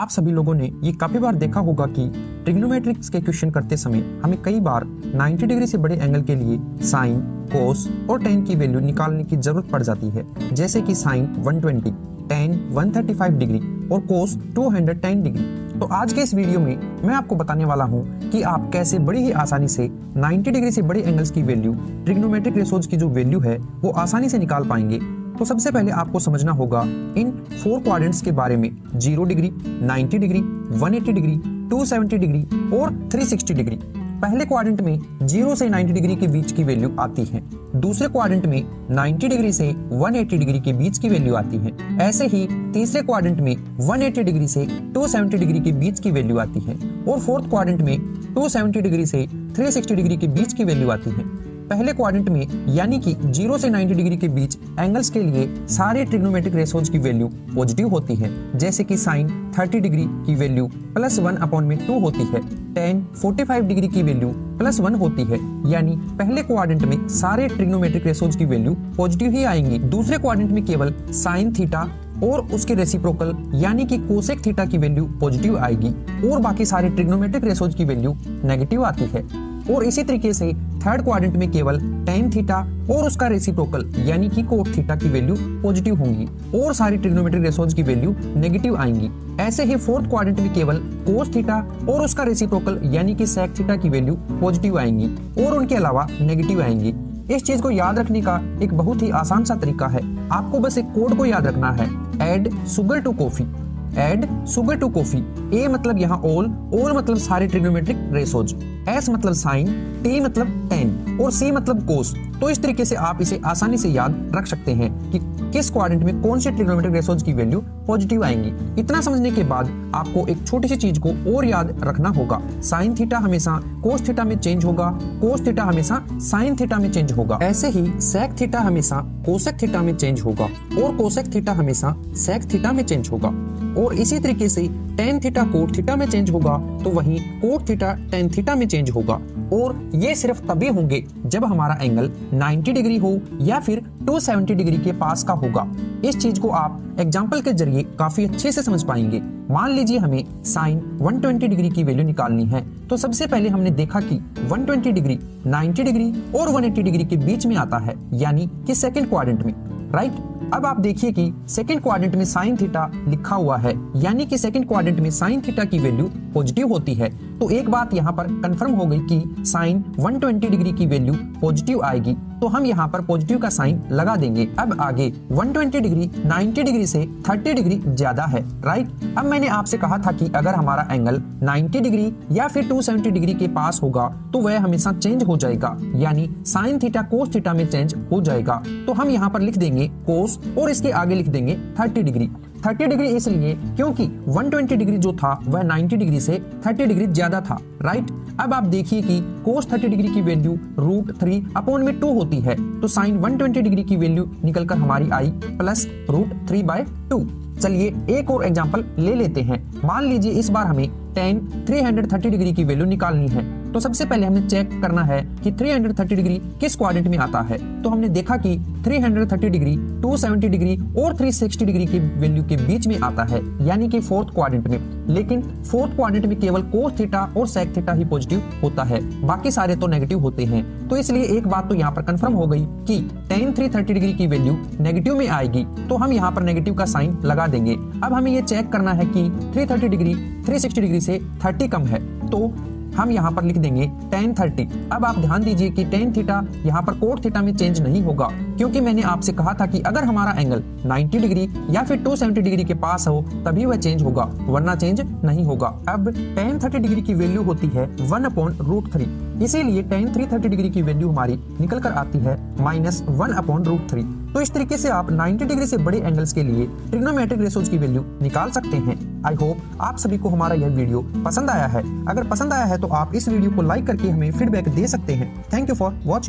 आप सभी लोगों ने ये काफी बार देखा होगा कि ट्रिग्नोमेट्रिक्स के क्वेश्चन करते समय हमें कई बार 90 डिग्री से बड़े एंगल के लिए साइन, कोस और टेन की वैल्यू निकालने की जरूरत पड़ जाती है, जैसे कि साइन 120, टेन 135 डिग्री और कोस 210 डिग्री। तो आज के इस वीडियो में मैं आपको बताने वाला हूं कि आप कैसे बड़ी ही आसानी से 90 डिग्री से बड़े एंगल्स की वैल्यू, ट्रिग्नोमेट्रिक रेशोज की जो वैल्यू है वो आसानी से निकाल पाएंगे। तो सबसे पहले आपको समझना होगा इन 4 क्वाड्रेंट्स के बारे में, 0 डिग्री, 90 डिग्री, 180 डिग्री, 270 डिग्री और 360 डिग्री। पहले क्वाड्रेंट में 0 से 90 डिग्री के बीच की वैल्यू आती है, दूसरे क्वाड्रेंट में 90 डिग्री से 180 डिग्री के बीच की वैल्यू आती है। ऐसे ही तीसरे क्वाड्रेंट में 180 डिग्री से 270 डिग्री के बीच की वैल्यू आती है और फोर्थ क्वाड्रेंट में 270 डिग्री से 360 डिग्री के बीच की वैल्यू आती है। पहले क्वाड्रेंट में यानी कि 0 से 90 डिग्री के बीच एंगल्स के लिए सारे ट्रिग्नोमेट्रिक रेशोज की वैल्यू पॉजिटिव होती है, जैसे कि साइन 30 डिग्री की वैल्यू +1/2 होती है, टेन 45 डिग्री की वैल्यू +1 होती है। यानी पहले क्वाड्रेंट में सारे ट्रिग्नोमेट्रिक रेशोज की वैल्यू पॉजिटिव ही आएंगी। दूसरे क्वाड्रेंट में केवल साइन थीटा और उसके रेसिप्रोकल यानी कि कोसेक थीटा की वैल्यू पॉजिटिव आएगी और बाकी सारे ट्रिग्नोमेट्रिक रेशोज की वैल्यू नेगेटिव आती है। और इसी तरीके से थर्ड क्वाड्रेंट में केवल टेन थीटा और उसका रेसिप्रोकल यानी कि कोट थीटा की वैल्यू पॉजिटिव होंगी और सारी ट्रिग्नोमेट्रिक रेशोज की वैल्यू नेगेटिव आएंगी। ऐसे ही फोर्थ क्वाड्रेंट में केवल कोस थीटा और उसका रेसिप्रोकल यानी कि सेक थीटा की वैल्यू पॉजिटिव आएंगी और उनके अलावा नेगेटिव आएंगी। इस चीज को याद रखने का एक बहुत ही आसान सा तरीका है, आपको बस एक कोड को याद रखना है, add sugar to coffee. Add sugar to coffee. A मतलब यहाँ ऑल मतलब सारे ट्रिग्नोमेट्रिक रेशोज, एस मतलब साइन, टी मतलब टेन और सी मतलब कोस। तो इस तरीके से आप इसे आसानी से याद रख सकते हैं कि किस क्वाड्रेंट में कौन से ट्रिग्नोमेट्रिक रेशोज की वैल्यू पॉजिटिव आएंगी। इतना समझने के बाद आपको एक छोटी सी चीज को और याद रखना होगा, साइन थीटा हमेशा कोस थीटा में चेंज होगा, कोस थीटा हमेशा साइन थीटा में चेंज होगा। ऐसे ही सेक थीटा हमेशा कोसेक थीटा में चेंज होगा और कोसेक थीटा हमेशा सेक थीटा में चेंज होगा। और इसी तरीके से टेन थीटा कोट थीटा में चेंज होगा तो वहीं कोट थीटा टेन थीटा में चेंज होगा। और ये सिर्फ तभी होंगे जब हमारा एंगल 90 डिग्री हो या फिर 270 डिग्री के पास का होगा। इस चीज को आप एग्जाम्पल के जरिए काफी अच्छे से समझ पाएंगे। मान लीजिए हमें साइन 120 डिग्री की वैल्यू निकालनी है, तो सबसे पहले हमने देखा कि 120 डिग्री 90 डिग्री और 180 डिग्री के बीच में आता है, यानी कि सेकंड क्वाड्रेंट में, राइट। अब आप देखिए कि सेकंड क्वाड्रेंट में साइन थीटा लिखा हुआ है, यानी कि सेकंड क्वाड्रेंट में साइन थीटा की वैल्यू पॉजिटिव होती है। तो एक बात यहाँ पर कंफर्म हो गई कि साइन 120 डिग्री की वैल्यू पॉजिटिव आएगी, तो हम यहाँ पर पॉजिटिव का साइन लगा देंगे। अब आगे 120 डिग्री 90 डिग्री से 30 डिग्री ज्यादा है, राइट। अब मैंने आपसे कहा था कि अगर हमारा एंगल 90 डिग्री या फिर 270 डिग्री के पास होगा तो वह हमेशा चेंज हो जाएगा, यानी साइन थीटा कोस थीटा में चेंज हो जाएगा। तो हम यहाँ पर लिख देंगे कोस और इसके आगे लिख देंगे 30 डिग्री। 30 डिग्री इसलिए क्योंकि 120 डिग्री जो था वह 90 डिग्री से 30 डिग्री ज्यादा था, राइट। अब आप देखिए कि कोस 30 डिग्री की वैल्यू √3/2 होती है, तो साइन 120 डिग्री की वैल्यू निकलकर हमारी आई +√3/2। चलिए एक और एग्जांपल ले लेते हैं। मान लीजिए इस बार हमें टेन 330 डिग्री की वैल्यू निकालनी है, तो सबसे पहले हमें चेक करना है कि 330 डिग्री किस क्वाड्रेंट में आता है। तो हमने देखा कि 330 डिग्री 270 डिग्री और 360 डिग्री की वैल्यू के बीच में आता है, यानी कि फोर्थ क्वाड्रेंट में। लेकिन फोर्थ क्वाड्रेंट में केवल कोस थीटा और सेक थीटा ही पॉजिटिव होता है, बाकी सारे तो नेगेटिव होते हैं। तो इसलिए एक बात तो यहाँ पर कंफर्म हो गई कि टेन 330 डिग्री की वैल्यू नेगेटिव में आएगी, तो हम यहाँ पर नेगेटिव का साइन लगा देंगे। अब हमें ये चेक करना है कि 330 डिग्री 360 डिग्री से 30 कम है, तो हम यहाँ पर लिख देंगे टेन 30। अब आप ध्यान दीजिए कि टेन थीटा यहाँ पर कोट थीटा में चेंज नहीं होगा, क्योंकि मैंने आपसे कहा था कि अगर हमारा एंगल 90 डिग्री या फिर 270 डिग्री के पास हो तभी वह चेंज होगा, वरना चेंज नहीं होगा। अब टेन 30 डिग्री की वैल्यू होती है 1/√3, इसीलिए टेन 330 डिग्री की वैल्यू हमारी निकल कर आती है -1/√3। तो इस तरीके से आप 90 डिग्री से बड़े एंगल्स के लिए ट्रिग्नोमेट्रिक रेशोज की वैल्यू निकाल सकते हैं। आई होप आप सभी को हमारा यह वीडियो पसंद आया है। अगर पसंद आया है तो आप इस वीडियो को लाइक करके हमें फीडबैक दे सकते हैं। Thank you for watching.